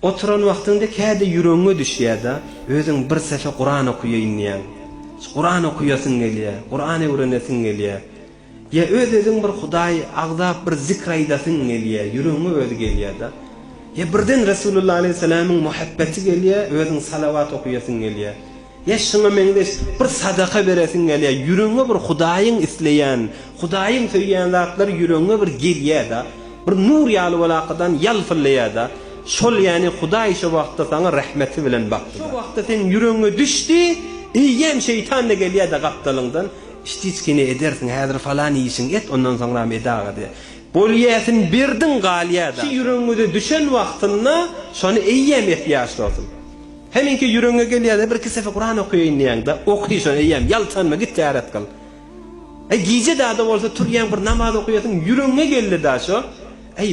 oturan vaxtında käde yüreğine düşýär-de, özüň bir sefe Kur'an okuýaýyn diýen. Kur'an okuýasyn gelýär, Kur'an öwrenesin gelýär. Ya özüň bir Hudaý agdap bir zikr aýdasyn gelýär, yüreğine özü gelýär-de. Ya birden Resulullah aleyhisselam'ın muhabbeti gelýär, özüň salavat okuýasyn gelýär. Ya şuna meňde bir sadaka beresin gelýär, yüreğine bir Hudaýyň isleýän, Hudaýyň söýýän zatlar yüreğine bir gelýär-de, bir nur ýaly walaqadan ýalfylýar-da. Şol yani Hudaý şu wagtda sana rahmeti bilen bakdy. Şu wagtda sen yüreğine düşdi, iýem şeytan da gelýär da gapdalyňdan, iştiçkini edersin, häzir falan işin et, ondan sonra medaga diye. Bolýasyň birdin galýar da. Şu yüreğine düşen wagtynda şonu iýem etýär bolsun. Hemenki yüreğine gelýär de bir iki sefer Kur'an okuýaýyn diýende, okudy şonu iýem, ýaltanma git täret kıl. Giýje da bolsa turýan bir namaz okuýasyň, yüreğine geldi da şu.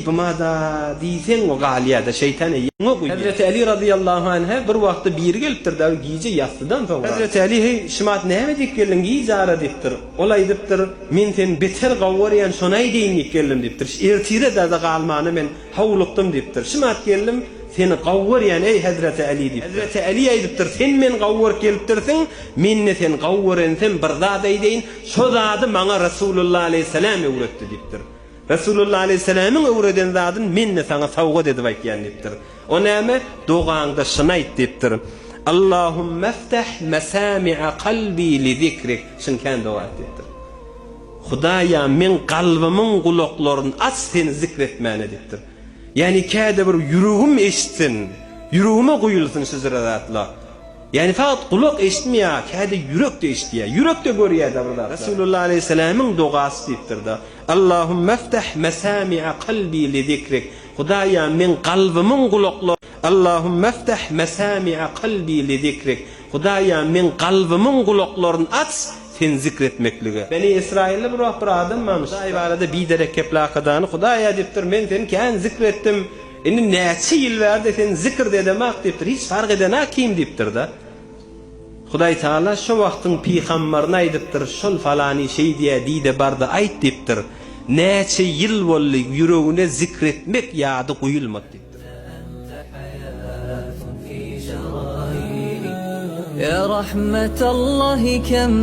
Bu mada diýsen o galýada şeytan ýeňe goýdy. Hazreti Ali radıyallahu anh bir wagtda biri gelipdir da giýje ýastydan soňra. Hazreti Ali şymat näme diýip geldiň giýjara diýipdir. Olay diýipdir, men sen beter gawwarýan şonay diýin geldim diýipdir. Ertire da galmany men howlukdym diýipdir. Şymat geldim, seni gawwarýan ey Hazreti Ali diýipdir. Hazreti Ali aýdypdyr, sen men gawwar gelipdirsiň, menne sen gawwarensem bir zat aýdyň, şo zady maňa Rasulullah aleyhisselam öwretdi diýipdir. Resulullah aleyhisselam'ın öwreden zadyn menne sana sawga edip aýtýan diýipdir. O näme? Dogaňda şunu aýt diýipdir. Allahumme iftah masami'a qalbi li zikrik. Şunkan doga diýipdir. Hudaýa men galbymyň gulaklaryny aç seni zikretmäne diýipdir. Yani käde bir yüreğim eşitsin, yüreğime goýulsun şu zatlar. Yani faqat kulak eşitmiyor, käde yürek de eşitýär, yürek de görýär da burada. Resulullah aleyhisselam'ın dogasy diýipdir da. Allahumme iftah masami'a qalbi li zikrik. Hudaýa men galbymyň gulaklary. Allahumme iftah masami'a qalbi li zikrik. Hudaýa men galbymyň gulaklaryny aç sen zikretmekligi. Beni İsrailli bir adam varmış. Hudaý barada bir derekeplakadany Hudaýa diýipdir, men seni kän zikretdim. Indi näçe ýyl berdi sen zikr dedemek diýipdir. Hiç fark edene kim diýipdir da. Hudaý Taala şu wagtyň peýgamberini aýdypdyr, şol falany şey diýdi barda aýt diýipdir. Näçe ýyl boldy yüregine zikretmek ýady goýulmady diýipdir. Ya rahmetallahi kem